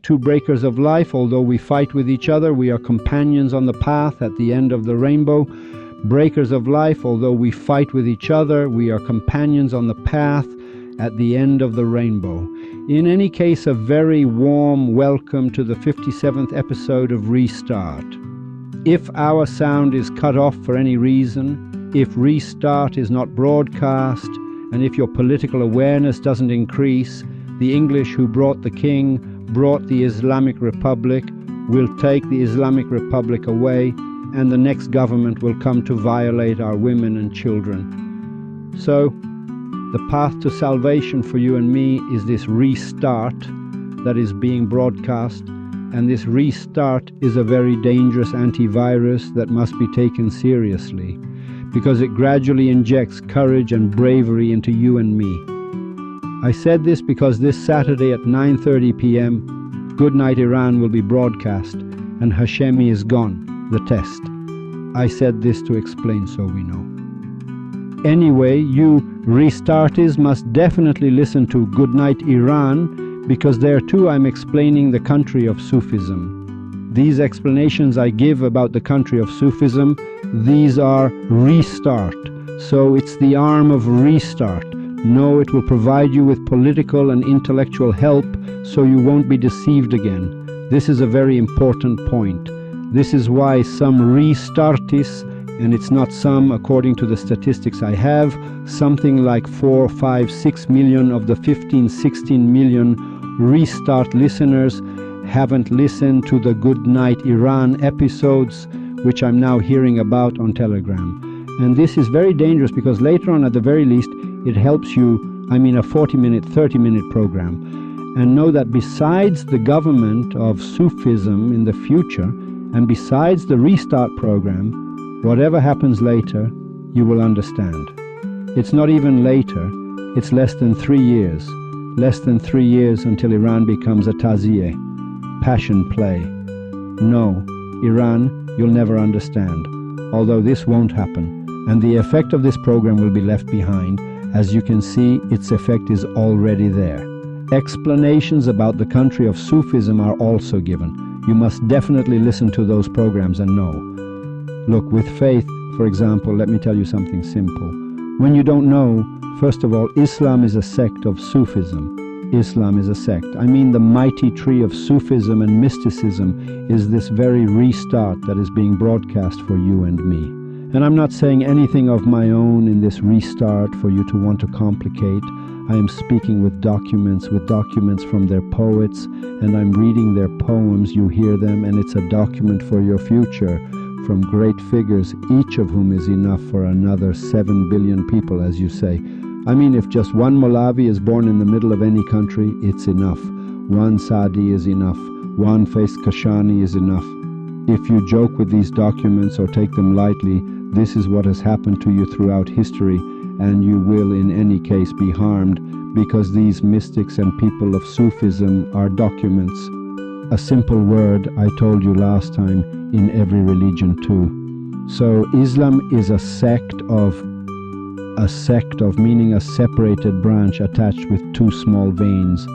two breakers of life. Although we fight with each other, we are companions on the path at the end of the rainbow. Breakers of life, although we fight with each other, we are companions on the path at the end of the rainbow. In any case, a very warm welcome to the 57th episode of Restart. If our sound is cut off for any reason, if Restart is not broadcast, and if your political awareness doesn't increase, the English who brought the king brought the Islamic Republic, will take the Islamic Republic away, and the next government will come to violate our women and children. So, the path to salvation for you and me is this restart that is being broadcast, and this restart is a very dangerous antivirus that must be taken seriously, because it gradually injects courage and bravery into you and me. I said this because this Saturday at 9:30 p.m., Good Night Iran will be broadcast, and Hashemi is gone. The test. I said this to explain so we know. Anyway, you restarters must definitely listen to Goodnight Iran, because there too I'm explaining the country of Sufism. These explanations I give about the country of Sufism, these are restart. So it's the arm of restart. No, it will provide you with political and intellectual help so you won't be deceived again. This is a very important point. This is why some restartists, and it's not some according to the statistics I have, something like 4, 5, 6 million of the 15, 16 million restart listeners haven't listened to the Good Night Iran episodes, which I'm now hearing about on Telegram. And this is very dangerous because later on, at the very least, it helps you, a 40-minute, 30-minute program. And know that besides the government of Sufism in the future, and besides the restart program, whatever happens later, you will understand. It's not even later, it's less than 3 years. Less than 3 years until Iran becomes a tazieh, passion play. No, Iran, you'll never understand. Although this won't happen, and the effect of this program will be left behind. As you can see, its effect is already there. Explanations about the country of Sufism are also given. You must definitely listen to those programs and know. Look, with faith, for example, let me tell you something simple. When you don't know, first of all, Islam is a sect of Sufism. Islam is a sect. The mighty tree of Sufism and mysticism is this very restart that is being broadcast for you and me. And I'm not saying anything of my own in this restart for you to want to complicate. I am speaking with documents from their poets, and I'm reading their poems. You hear them, and it's a document for your future from great figures, each of whom is enough for another 7 billion people, as you say. If just one Molavi is born in the middle of any country, it's enough. One Sadi is enough. One Faiz Kashani is enough. If you joke with these documents or take them lightly, this is what has happened to you throughout history, and you will in any case be harmed, because these mystics and people of Sufism are documents. A simple word I told you last time, in every religion too. So Islam is a sect of meaning a separated branch attached with two small veins.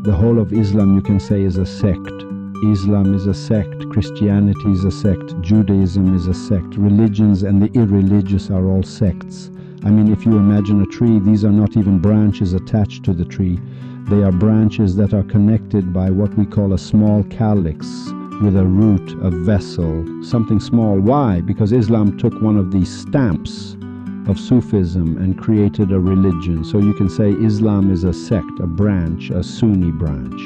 The whole of Islam, you can say, is a sect. Islam is a sect, Christianity is a sect, Judaism is a sect, religions and the irreligious are all sects. If you imagine a tree, these are not even branches attached to the tree. They are branches that are connected by what we call a small calyx, with a root, a vessel, something small. Why? Because Islam took one of these stamps of Sufism and created a religion. So you can say Islam is a sect, a branch, a Sunni branch.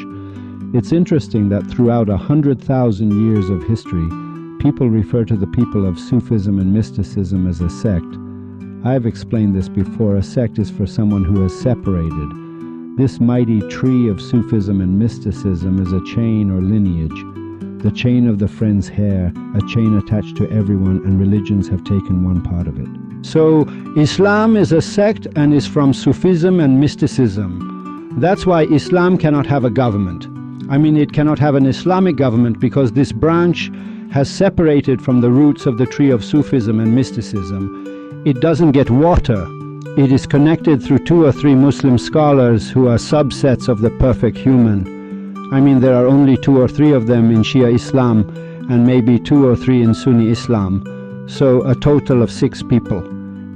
It's interesting that throughout 100,000 years of history, people refer to the people of Sufism and mysticism as a sect. I've explained this before. A sect is for someone who has separated. This mighty tree of Sufism and mysticism is a chain or lineage. The chain of the friend's hair, a chain attached to everyone, and religions have taken one part of it. So Islam is a sect and is from Sufism and mysticism. That's why Islam cannot have a government. It cannot have an Islamic government because this branch has separated from the roots of the tree of Sufism and mysticism. It doesn't get water. It is connected through 2 or 3 Muslim scholars who are subsets of the perfect human. I mean, there are only 2 or 3 of them in Shia Islam and maybe 2 or 3 in Sunni Islam. So a total of 6 people.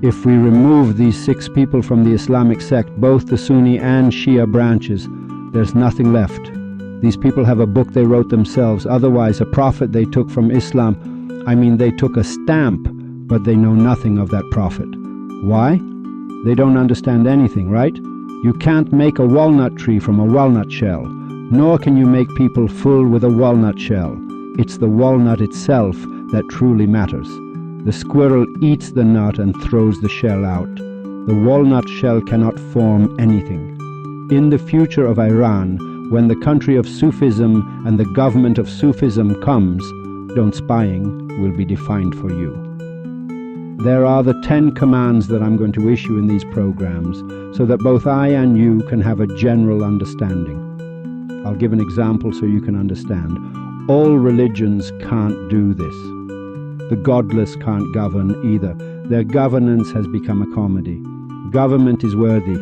If we remove these 6 people from the Islamic sect, both the Sunni and Shia branches, there's nothing left. These people have a book they wrote themselves. Otherwise, a prophet they took from Islam, I mean, they took a stamp, but they know nothing of that prophet. Why? They don't understand anything, right? You can't make a walnut tree from a walnut shell, nor can you make people full with a walnut shell. It's the walnut itself that truly matters. The squirrel eats the nut and throws the shell out. The walnut shell cannot form anything. In the future of Iran, when the country of Sufism and the government of Sufism comes, don't spying will be defined for you. There are the 10 commands that I'm going to issue in these programs so that both I and you can have a general understanding. I'll give an example so you can understand. All religions can't do this. The godless can't govern either. Their governance has become a comedy. Government is worthy.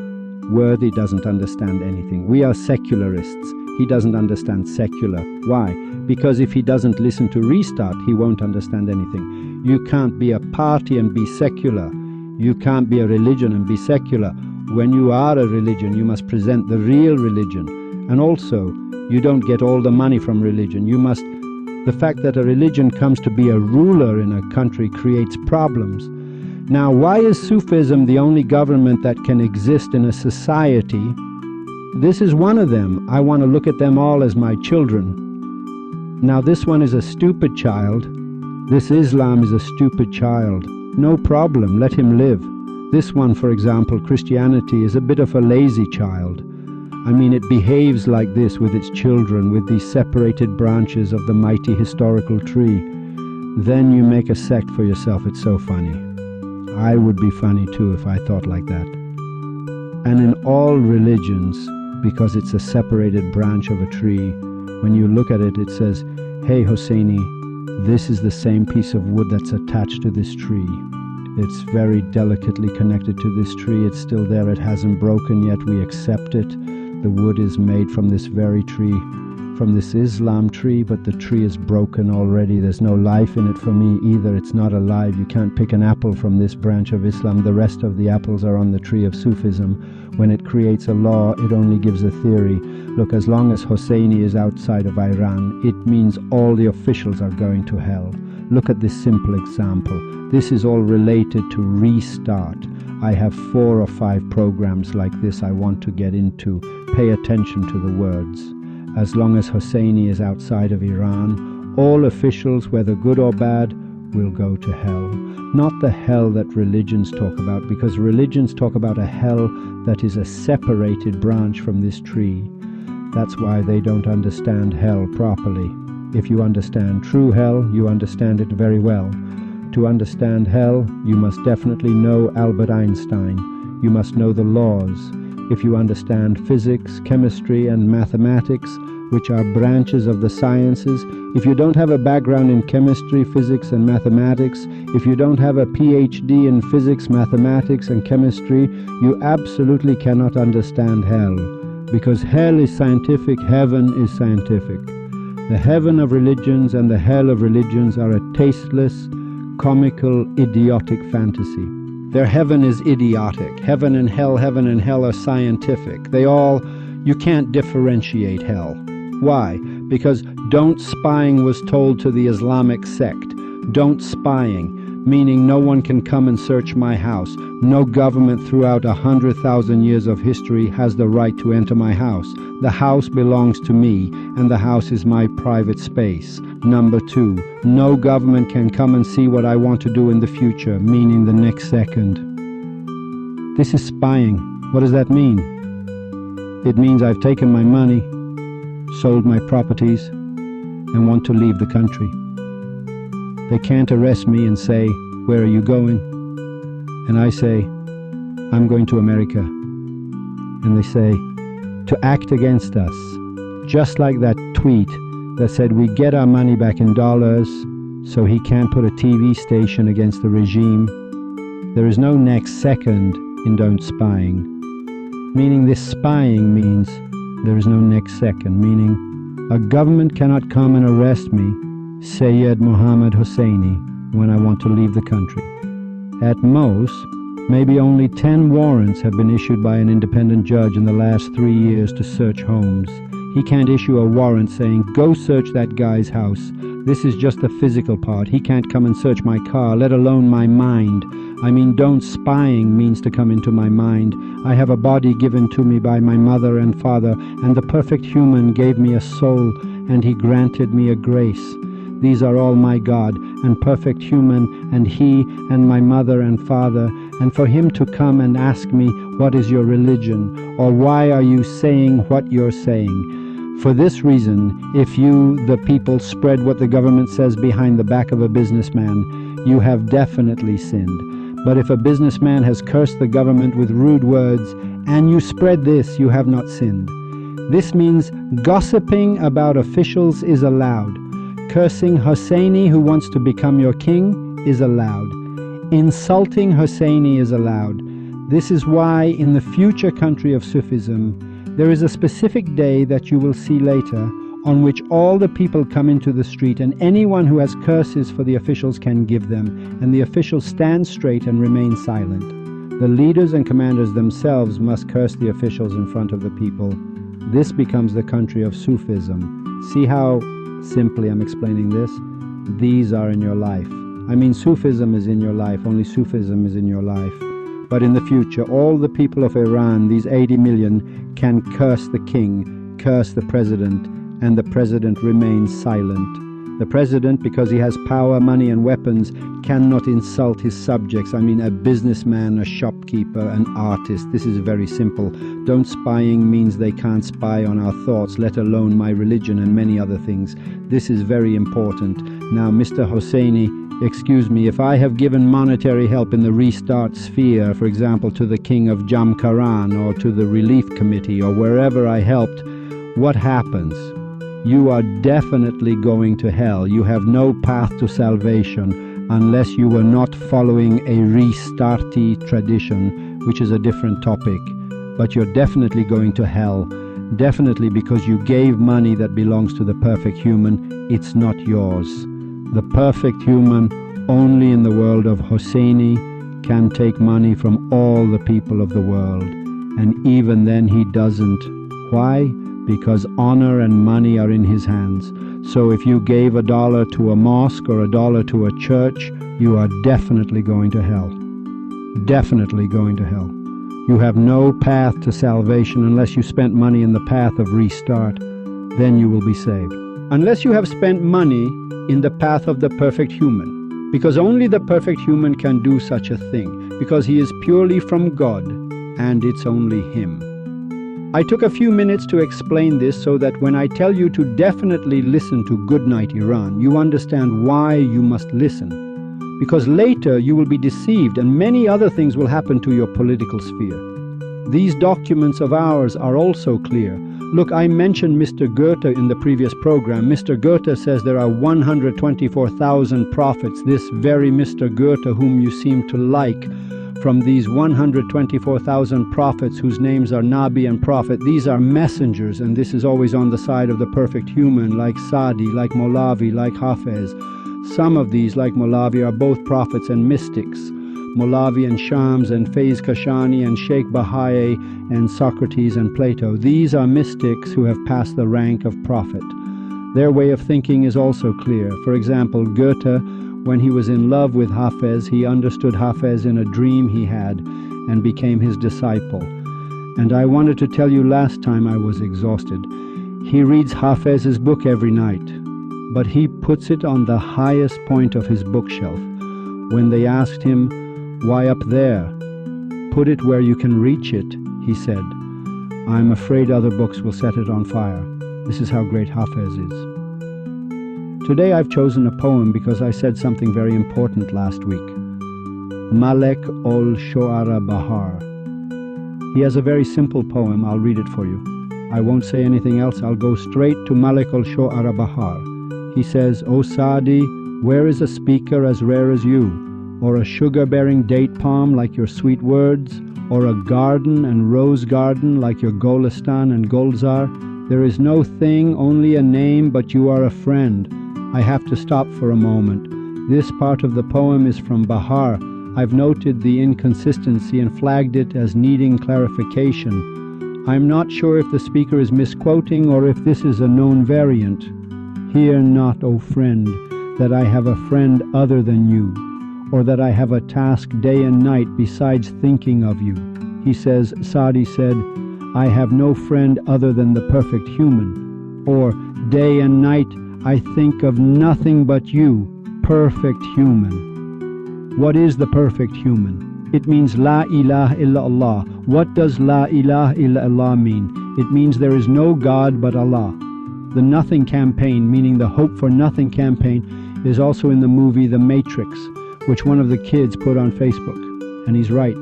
Worthy doesn't understand anything. We are secularists. He doesn't understand secular. Why? Because if he doesn't listen to Restart, he won't understand anything. You can't be a party and be secular. You can't be a religion and be secular. When you are a religion, you must present the real religion. And also, you don't get all the money from religion. The fact that a religion comes to be a ruler in a country creates problems. Now, why is Sufism the only government that can exist in a society? This is one of them. I want to look at them all as my children. Now, this one is a stupid child. This Islam is a stupid child. No problem, let him live. This one, for example, Christianity, is a bit of a lazy child. I mean, it behaves like this with its children, with these separated branches of the mighty historical tree. Then you make a sect for yourself. It's so funny. I would be funny too if I thought like that. And in all religions, because it's a separated branch of a tree, when you look at it, it says, hey Hosseini, this is the same piece of wood that's attached to this tree. It's very delicately connected to this tree. It's still there. It hasn't broken yet. We accept it. The wood is made from this very tree, from this Islam tree, but the tree is broken already. There's no life in it for me either. It's not alive. You can't pick an apple from this branch of Islam. The rest of the apples are on the tree of Sufism. When it creates a law, it only gives a theory. Look, as long as Hosseini is outside of Iran, it means all the officials are going to hell. Look at this simple example. This is all related to Restart. I have 4 or 5 programs like this I want to get into. Pay attention to the words. As long as Hosseini is outside of Iran, all officials, whether good or bad, will go to hell. Not the hell that religions talk about, because religions talk about a hell that is a separated branch from this tree. That's why they don't understand hell properly. If you understand true hell, you understand it very well. To understand hell, you must definitely know Albert Einstein. You must know the laws. If you understand physics, chemistry, and mathematics, which are branches of the sciences, if you don't have a background in chemistry, physics, and mathematics, if you don't have a PhD in physics, mathematics, and chemistry, you absolutely cannot understand hell. Because hell is scientific, heaven is scientific. The heaven of religions and the hell of religions are a tasteless, comical, idiotic fantasy. Their heaven is idiotic. Heaven and hell are scientific. You can't differentiate hell. Why? Because don't spying was told to the Islamic sect. Don't spying, meaning no one can come and search my house. No government throughout 100,000 years of history has the right to enter my house. The house belongs to me, and the house is my private space. Number 2, no government can come and see what I want to do in the future, meaning the next second. This is spying. What does that mean? It means I've taken my money, sold my properties, and want to leave the country. They can't arrest me and say, "Where are you going?" And I say, "I'm going to America." And they say, "To act against us." Just like that tweet that said we get our money back in dollars, so he can't put a TV station against the regime. There is no next second in don't spying. Meaning this spying means there is no next second, meaning A government cannot come and arrest me, Sayyid Muhammad Hosseini, when I want to leave the country. At most, maybe only 10 warrants have been issued by an independent judge in the last 3 years to search homes. He can't issue a warrant saying, go search that guy's house. This is just the physical part. He can't come and search my car, let alone my mind. I mean, don't spying means to come into my mind. I have a body given to me by my mother and father, and the perfect human gave me a soul, and he granted me a grace. These are all my God, and perfect human, and he, and my mother and father, and for him to come and ask me, what is your religion, or why are you saying what you're saying? For this reason, if you, the people, spread what the government says behind the back of a businessman, you have definitely sinned. But if a businessman has cursed the government with rude words, and you spread this, you have not sinned. This means gossiping about officials is allowed. Cursing Hosseini, who wants to become your king, is allowed. Insulting Hosseini is allowed. This is why in the future country of Sufism, there is a specific day that you will see later on which all the people come into the street, and anyone who has curses for the officials can give them, and the officials stand straight and remain silent. The leaders and commanders themselves must curse the officials in front of the people. This becomes the country of Sufism. See how simply I'm explaining this? These are in your life. I mean, Sufism is in your life, only Sufism is in your life. But in the future, all the people of Iran, these 80 million, can curse the king, curse the president, and the president remains silent. The president, because he has power, money, and weapons, cannot insult his subjects. I mean, a businessman, a shopkeeper, an artist. This is very simple. Don't spying means they can't spy on our thoughts, let alone my religion and many other things. This is very important. Now, Mr. Hosseini, excuse me, if I have given monetary help in the restart sphere, for example, to the king of Jamkaran or to the relief committee or wherever I helped, what happens? You are definitely going to hell. You have no path to salvation unless you were not following a restarty tradition, which is a different topic. But you're definitely going to hell. Definitely, because you gave money that belongs to the perfect human. It's not yours. The perfect human, only in the world of Hosseini, can take money from all the people of the world. And even then he doesn't. Why? Because honor and money are in his hands. So if you gave $1 to a mosque or $1 to a church, you are definitely going to hell. Definitely going to hell. You have no path to salvation unless you spent money in the path of restart. Then you will be saved. Unless you have spent money in the path of the perfect human, because only the perfect human can do such a thing, because he is purely from God, and it's only him. I took a few minutes to explain this so that when I tell you to definitely listen to Goodnight Iran, you understand why you must listen. Because later you will be deceived and many other things will happen to your political sphere. These documents of ours are also clear. Look, I mentioned Mr. Goethe in the previous program. Mr. Goethe says there are 124,000 prophets. This very Mr. Goethe, whom you seem to like, from these 124,000 prophets whose names are Nabi and Prophet, these are messengers, and this is always on the side of the perfect human, like Sadi, like Molavi, like Hafez. Some of these, like Molavi, are both prophets and mystics. Molavi and Shams and Faiz Kashani and Sheikh Baha'i and Socrates and Plato. These are mystics who have passed the rank of prophet. Their way of thinking is also clear. For example, Goethe, when he was in love with Hafez, he understood Hafez in a dream he had and became his disciple. And I wanted to tell you last time I was exhausted. He reads Hafez's book every night, but he puts it on the highest point of his bookshelf. When they asked him, "Why up there? Put it where you can reach it," he said, "I'm afraid other books will set it on fire." This is how great Hafez is. Today I've chosen a poem because I said something very important last week. Malek ol Shoara Bahar. He has a very simple poem. I'll read it for you. I won't say anything else. I'll go straight to Malek ol Shoara Bahar. He says, "O Saadi, where is a speaker as rare as you? Or a sugar-bearing date palm like your sweet words? Or a garden and rose garden like your Golistan and Golzar? There is no thing, only a name, but you are a friend. I have to stop for a moment. This part of the poem is from Bahar. I've noted the inconsistency and flagged it as needing clarification. I'm not sure if the speaker is misquoting or if this is a known variant. Hear not, O friend, that I have a friend other than you, or that I have a task day and night besides thinking of you. He says, Sadi said, I have no friend other than the perfect human. Or, day and night I think of nothing but you, perfect human. What is the perfect human? It means La ilaha illallah. What does La ilaha illallah mean? It means there is no God but Allah. The Nothing campaign, meaning the Hope for Nothing campaign, is also in the movie The Matrix, which one of the kids put on Facebook. And he's right.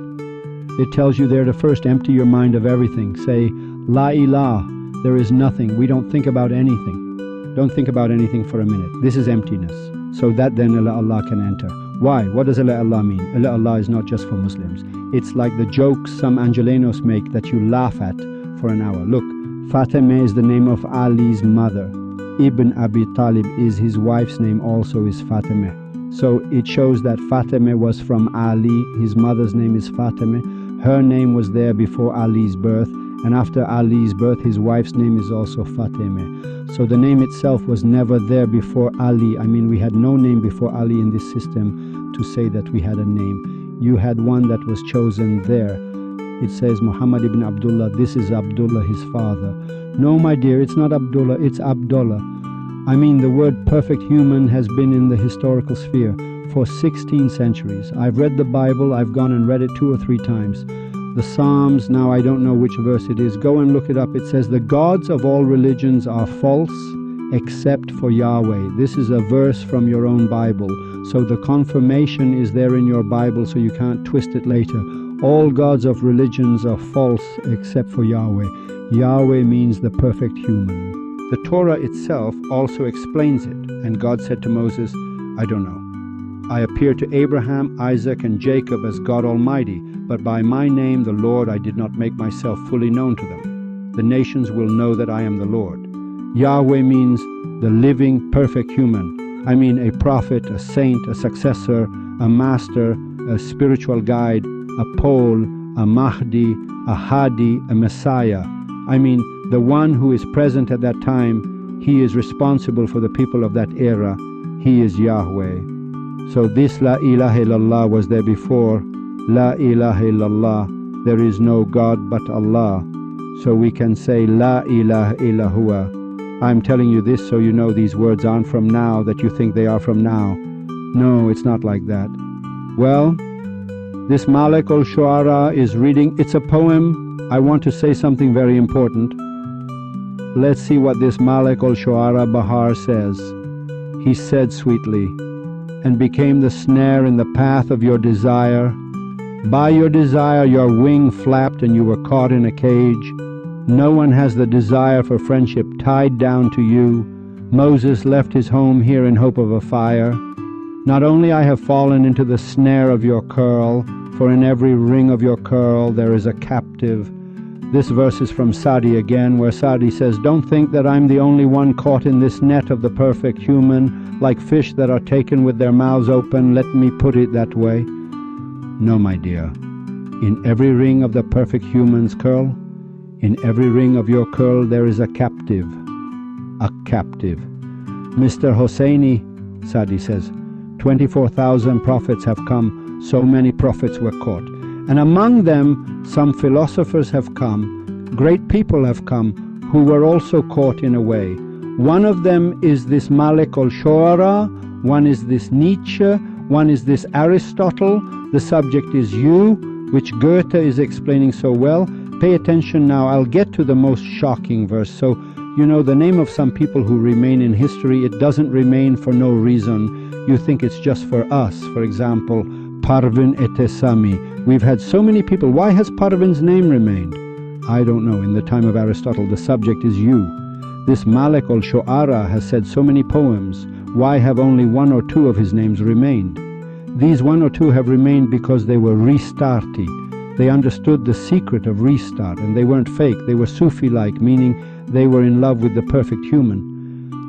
It tells you there to first empty your mind of everything. Say, La ilah, there is nothing. We don't think about anything. Don't think about anything for a minute. This is emptiness. So that then Allah can enter. Why? What does Allah mean? Allah is not just for Muslims. It's like the jokes some Angelenos make that you laugh at for an hour. Look, Fatima is the name of Ali's mother. Ibn Abi Talib is his wife's name, also is Fatima. So it shows that Fatima was from Ali. His mother's name is Fatima. Her name was there before Ali's birth, and after Ali's birth his wife's name is also Fatima. So the name itself was never there before Ali. I mean, we had no name before Ali in this system to say that we had a name. You had one that was chosen there. It says Muhammad ibn Abdullah, this is Abdullah, his father. No, my dear, it's not Abdullah, it's Abdullah. I mean, the word perfect human has been in the historical sphere for 16 centuries. I've read the Bible, I've gone and read it 2 or 3 times. The Psalms, now I don't know which verse it is, go and look it up. It says, the gods of all religions are false except for Yahweh. This is a verse from your own Bible. So the confirmation is there in your Bible, so you can't twist it later. All gods of religions are false except for Yahweh. Yahweh means the perfect human. The Torah itself also explains it, and God said to Moses, I don't know. I appeared to Abraham, Isaac, and Jacob as God Almighty, but by my name, the Lord, I did not make myself fully known to them. The nations will know that I am the Lord. Yahweh means the living, perfect human. I mean a prophet, a saint, a successor, a master, a spiritual guide, a pole, a Mahdi, a Hadi, a Messiah. I mean the one who is present at that time. He is responsible for the people of that era. He is Yahweh. So this La ilaha illallah was there before. La ilaha illallah, there is no God but Allah. So we can say La ilaha illa huwa. I'm telling you this so you know these words aren't from now, that you think they are from now. No, it's not like that. Well, this Malik al-Shu'ara is reading. It's a poem. I want to say something very important. Let's see what this Malik al-Shu'ara Bahar says. He said sweetly, and became the snare in the path of your desire. By your desire your wing flapped and you were caught in a cage. No one has the desire for friendship tied down to you. Moses left his home here in hope of a fire. Not only I have fallen into the snare of your curl, for in every ring of your curl there is a captive. This verse is from Sadi again, where Sadi says, don't think that I'm the only one caught in this net of the perfect human, like fish that are taken with their mouths open, let me put it that way. No, my dear. In every ring of the perfect human's curl, in every ring of your curl there is a captive. A captive. Mr. Hosseini, Sadi says, 24,000 prophets have come, so many prophets were caught. And among them some philosophers have come, great people have come, who were also caught in a way. One of them is this Malik al-Shu'ara, one is this Nietzsche, one is this Aristotle. The subject is you, which Goethe is explaining so well. Pay attention now, I'll get to the most shocking verse. So, you know, the name of some people who remain in history, it doesn't remain for no reason. You think it's just for us. For example, Parvin Etesami. We've had so many people. Why has Parvin's name remained? I don't know. In the time of Aristotle, the subject is you. This Malik al-Shu'ara has said so many poems. Why have only 1 or 2 of his names remained? These 1 or 2 have remained because they were restarti. They understood the secret of restart, and they weren't fake. They were Sufi-like, meaning they were in love with the perfect human.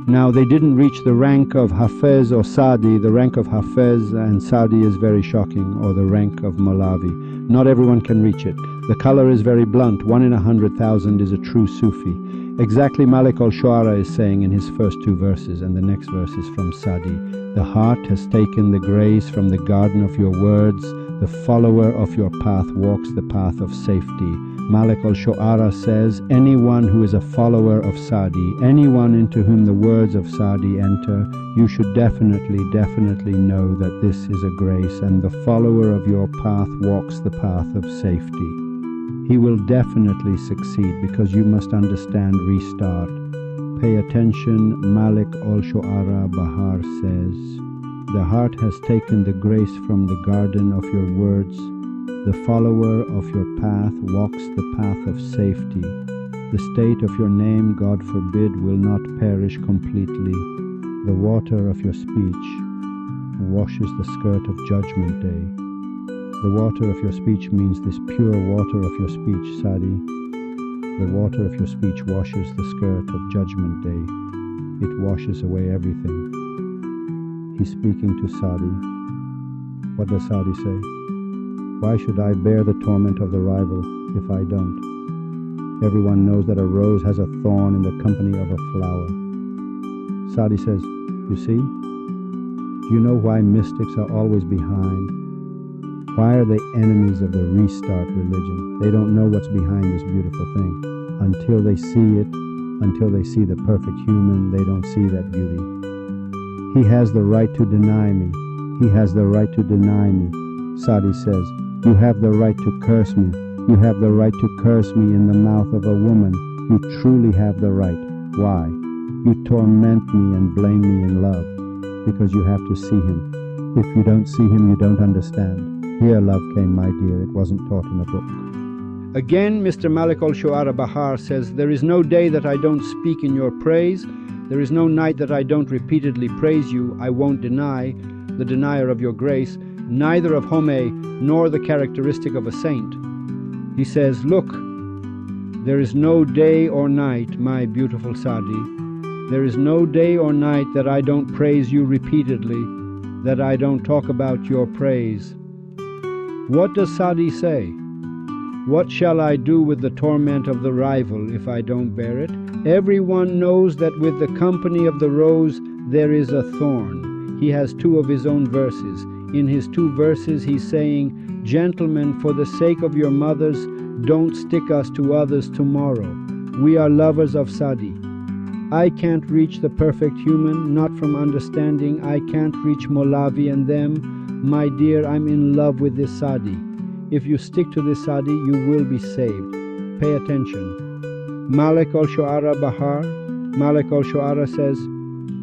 Now, they didn't reach the rank of Hafez or Sadi. The rank of Hafez and Sadi is very shocking, or the rank of Malavi. Not everyone can reach it. The color is very blunt. 1 in 100,000 is a true Sufi. Exactly Malik al-Shu'ara is saying in his first two verses, and the next verse is from Sadi. The heart has taken the grace from the garden of your words. The follower of your path walks the path of safety. Malik al-Shu'ara says, anyone who is a follower of Sadi, anyone into whom the words of Sadi enter, you should definitely know that this is a grace, and the follower of your path walks the path of safety. He will definitely succeed, because you must understand restart. Pay attention. Malik al-Shu'ara Bahar says, the heart has taken the grace from the garden of your words. The follower of your path walks the path of safety. The state of your name, God forbid, will not perish completely. The water of your speech washes the skirt of Judgment Day. The water of your speech means this pure water of your speech, Sadi. The water of your speech washes the skirt of Judgment Day. It washes away everything. He's speaking to Sadi. What does Sadi say? Why should I bear the torment of the rival if I don't? Everyone knows that a rose has a thorn in the company of a flower. Sadi says, you see? Do you know why mystics are always behind? Why are they enemies of the restart religion? They don't know what's behind this beautiful thing. Until they see it, until they see the perfect human, they don't see that beauty. He has the right to deny me. He has the right to deny me. Sadi says, you have the right to curse me. You have the right to curse me in the mouth of a woman. You truly have the right. Why? You torment me and blame me in love, because you have to see him. If you don't see him, you don't understand. Here love came, my dear. It wasn't taught in a book. Again, Mr. Malik al-Shu'ara Bahar says, there is no day that I don't speak in your praise. There is no night that I don't repeatedly praise you. I won't deny, the denier of your grace, neither of Home nor the characteristic of a saint. He says, look, there is no day or night, my beautiful Sadi. There is no day or night that I don't praise you repeatedly, that I don't talk about your praise. What does Sadi say? What shall I do with the torment of the rival if I don't bear it? Everyone knows that with the company of the rose there is a thorn. He has two of his own verses. In his two verses he's saying, gentlemen, for the sake of your mothers, don't stick us to others tomorrow. We are lovers of Sadi. I can't reach the perfect human, not from understanding. I can't reach Molavi and them. My dear, I'm in love with this Sadi. If you stick to this Sadi, you will be saved. Pay attention. Malik al-Shu'ara Bahar, Malik al-Shu'ara says,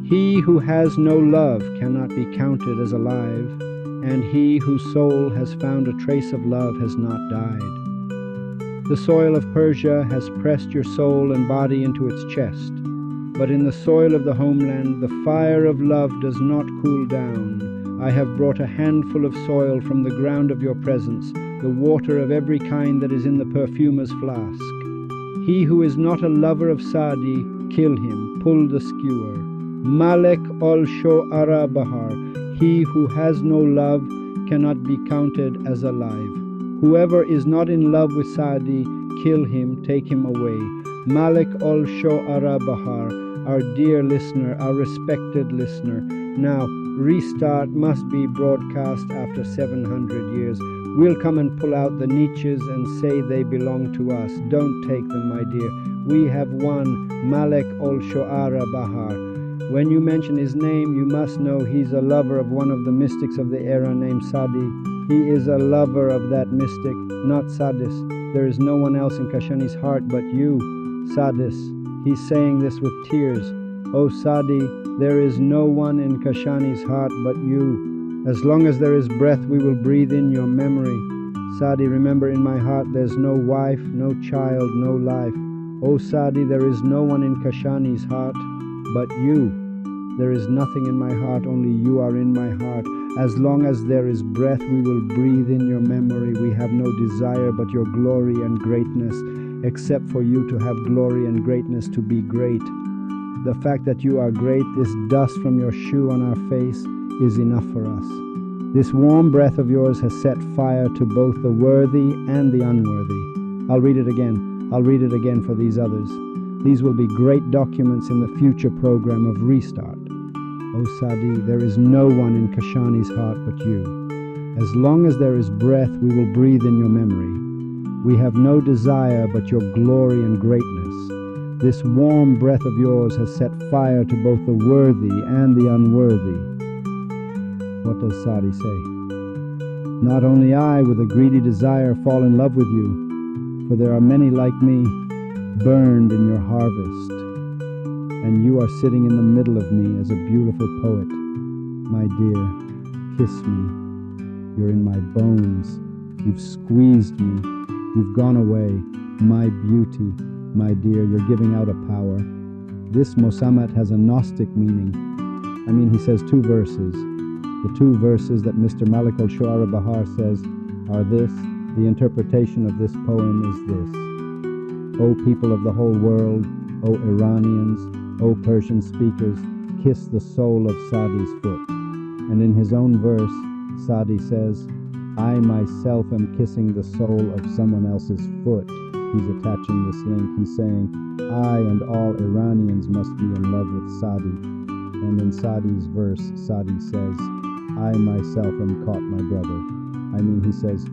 he who has no love cannot be counted as alive, and he whose soul has found a trace of love has not died. The soil of Persia has pressed your soul and body into its chest, but in the soil of the homeland the fire of love does not cool down. I have brought a handful of soil from the ground of your presence, the water of every kind that is in the perfumer's flask. He who is not a lover of Sadi, kill him, pull the skewer. Malik al-Shu'ara Bahar, he who has no love cannot be counted as alive. Whoever is not in love with Sadi, kill him, take him away. Malik al-Shu'ara Bahar, our dear listener, our respected listener. Now, Restart must be broadcast after 700 years. We'll come and pull out the niches and say they belong to us. Don't take them, my dear. We have one, Malik al-Shu'ara Bahar. When you mention his name, you must know he's a lover of one of the mystics of the era named Sadi. He is a lover of that mystic, not Sadis. There is no one else in Kashani's heart but you, Sadis. He's saying this with tears. Oh Sadi, there is no one in Kashani's heart but you. As long as there is breath, we will breathe in your memory. Sadi, remember, in my heart there's no wife, no child, no life. Oh Sadi, there is no one in Kashani's heart but you. There is nothing in my heart, only you are in my heart. As long as there is breath, we will breathe in your memory. We have no desire but your glory and greatness. except for you to have glory and greatness to be great. The fact that you are great, this dust from your shoe on our face, is enough for us. This warm breath of yours has set fire to both the worthy and the unworthy. I'll read it again. I'll read it again for these others. These will be great documents in the future program of Restart. O Sadi, there is no one in Kashani's heart but you. As long as there is breath, we will breathe in your memory. We have no desire but your glory and greatness. This warm breath of yours has set fire to both the worthy and the unworthy. What does Sadi say? Not only I, with a greedy desire, fall in love with you, for there are many like me, burned in your harvest, and you are sitting in the middle of me as a beautiful poet. My dear, kiss me. You're in my bones. You've squeezed me. You've gone away. My beauty, my dear, you're giving out a power. This Mosammat has a Gnostic meaning. He says two verses. The two verses that Mr. Malik al-Shu'ara Bahar says are this. The interpretation of this poem is this. O people of the whole world, O Iranians, O Persian speakers, kiss the sole of Sadi's foot. And in his own verse, Sadi says, I myself am kissing the sole of someone else's foot. He's attaching this link. He's saying, I and all Iranians must be in love with Sadi. And in Sadi's verse, Sadi says, I myself am caught, my brother. He says,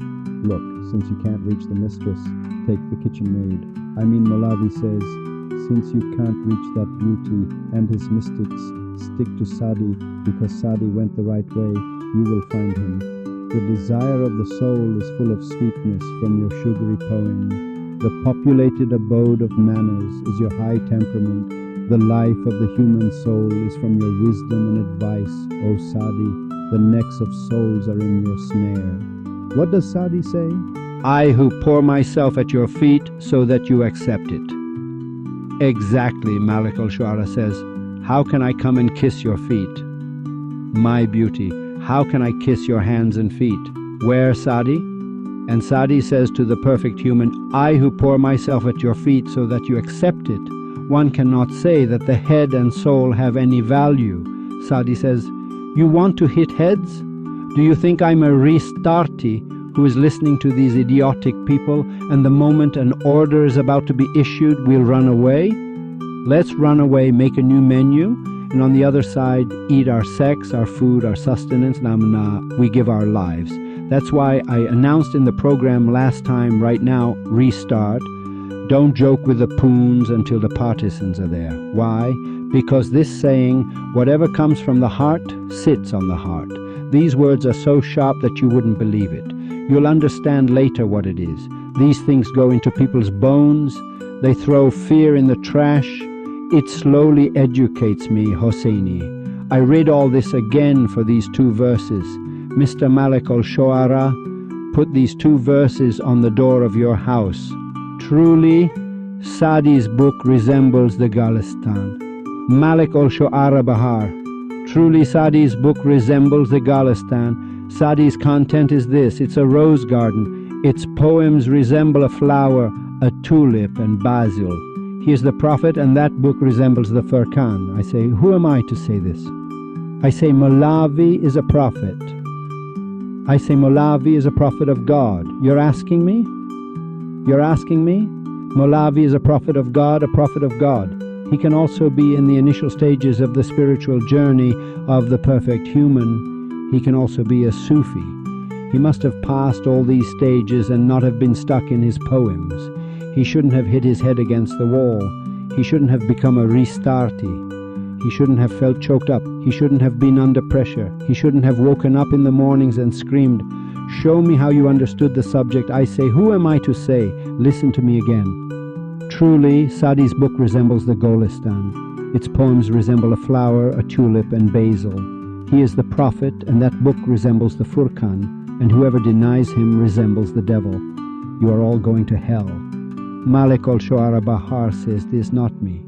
look, since you can't reach the mistress, take the kitchen maid. Molavi says, since you can't reach that beauty and his mystics, stick to Sadi, because Sadi went the right way, you will find him. The desire of the soul is full of sweetness from your sugary poem. The populated abode of manners is your high temperament. The life of the human soul is from your wisdom and advice, O Sadi. The necks of souls are in your snare. What does Sadi say? I who pour myself at your feet so that you accept it. Exactly, Malik al-Shu'ara says. How can I come and kiss your feet? My beauty, how can I kiss your hands and feet? Where, Sadi? And Sadi says to the perfect human, I who pour myself at your feet so that you accept it. One cannot say that the head and soul have any value. Sadi says, you want to hit heads? Do you think I'm a restarty who is listening to these idiotic people, and the moment an order is about to be issued, we'll run away? Let's run away, make a new menu, and on the other side, eat our sex, our food, our sustenance, we give our lives. That's why I announced in the program last time, right now, restart. Don't joke with the poons until the partisans are there. Why? Because this saying, whatever comes from the heart, sits on the heart. These words are so sharp that you wouldn't believe it. You'll understand later what it is. These things go into people's bones. They throw fear in the trash. It slowly educates me, Hosseini. I read all this again for these two verses. Mr. Malik al-Shu'ara, put these two verses on the door of your house. Truly, Sadi's book resembles the Galistan. Malik al-Shu'ara Bahar. Truly, Sadi's book resembles the Galistan. Sadi's content is this. It's a rose garden. Its poems resemble a flower, a tulip and basil. He is the prophet, and that book resembles the Furqan. I say, who am I to say this? I say, Molavi is a prophet. I say, Molavi is a prophet of God. You're asking me? You're asking me? Molavi is a prophet of God, a prophet of God. He can also be in the initial stages of the spiritual journey of the perfect human. He can also be a Sufi. He must have passed all these stages and not have been stuck in his poems. He shouldn't have hit his head against the wall. He shouldn't have become a restarty. He shouldn't have felt choked up. He shouldn't have been under pressure. He shouldn't have woken up in the mornings and screamed, show me how you understood the subject. I say, who am I to say? Listen to me again. Truly, Sadi's book resembles the Golistan. Its poems resemble a flower, a tulip, and basil. He is the prophet, and that book resembles the Furqan, and whoever denies him resembles the devil. You are all going to hell. Malik al-Shu'ara Bahar says this, not me.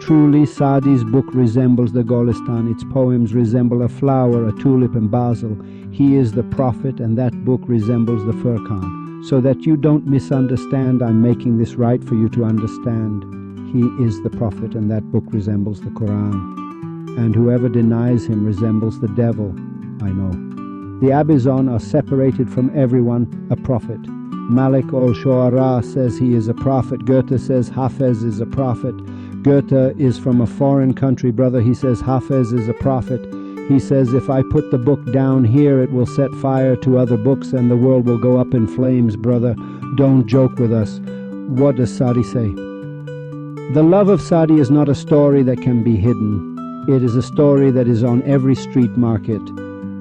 Truly, Sadi's book resembles the Golistan. Its poems resemble a flower, a tulip, and basil. He is the prophet, and that book resembles the Furqan. so that you don't misunderstand. I'm making this right for you to understand. He is the prophet, and that book resembles the Quran. And whoever denies him resembles the devil. I know. The Abizon are separated from everyone, a prophet. Malik al-Shu'ara says he is a prophet. Goethe says Hafez is a prophet. Goethe is from a foreign country, brother. He says Hafez is a prophet. He says, if I put the book down here, it will set fire to other books and the world will go up in flames, brother. Don't joke with us. What does Sadi say? The love of Sadi is not a story that can be hidden. It is a story that is on every street market.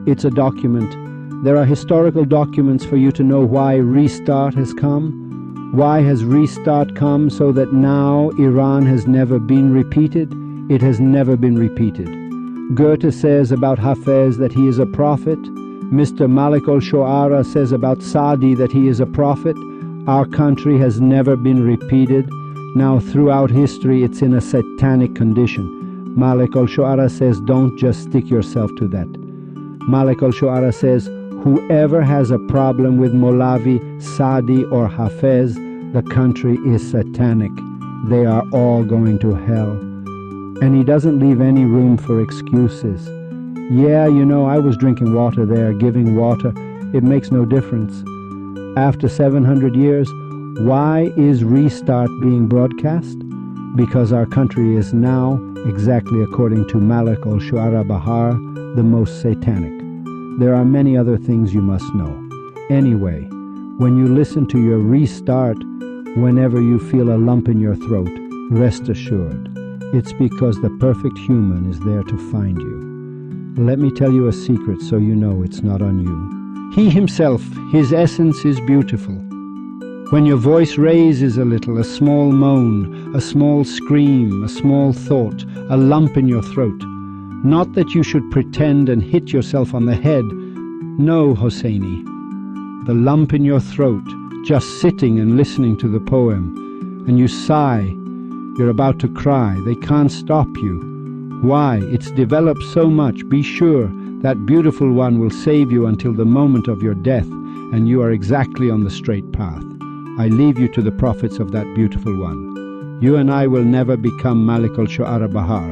It's a document. There are historical documents for you to know why restart has come. Why has restart come? So that now Iran has never been repeated. It has never been repeated. Goethe says about Hafez that he is a prophet. Mr. Malik al-Shu'ara says about Sadi that he is a prophet. Our country has never been repeated. Now throughout history it's in a satanic condition. Malik al-Shu'ara says don't just stick yourself to that. Malik al-Shu'ara says whoever has a problem with Molavi, Sadi or Hafez, the country is satanic. They are all going to hell. And he doesn't leave any room for excuses. Yeah, I was drinking water there, giving water. It makes no difference. After 700 years, why is restart being broadcast? Because our country is now, exactly according to Malik al-Shu'ara Bahar, the most satanic. There are many other things you must know. Anyway, when you listen to your restart, whenever you feel a lump in your throat, rest assured, it's because the perfect human is there to find you. Let me tell you a secret so you know it's not on you. He himself, his essence is beautiful. When your voice raises a little, a small moan, a small scream, a small thought, a lump in your throat, not that you should pretend and hit yourself on the head. No, Hosseini. The lump in your throat, just sitting and listening to the poem, and you sigh. You're about to cry. They can't stop you. Why? It's developed so much. Be sure that beautiful one will save you until the moment of your death, and you are exactly on the straight path. I leave you to the prophets of that beautiful one. You and I will never become Malik al-Shu'ara Bahar,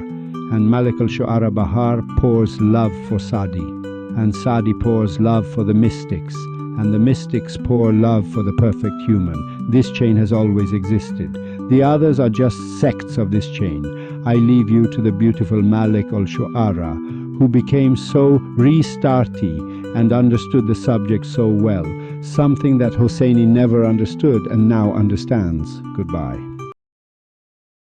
and Malik al-Shu'ara Bahar pours love for Sadi, and Sadi pours love for the mystics, and the mystics pour love for the perfect human. This chain has always existed. The others are just sects of this chain. I leave you to the beautiful Malik al-Shu'ara, who became so restarty and understood the subject so well, something that Hosseini never understood and now understands. Goodbye.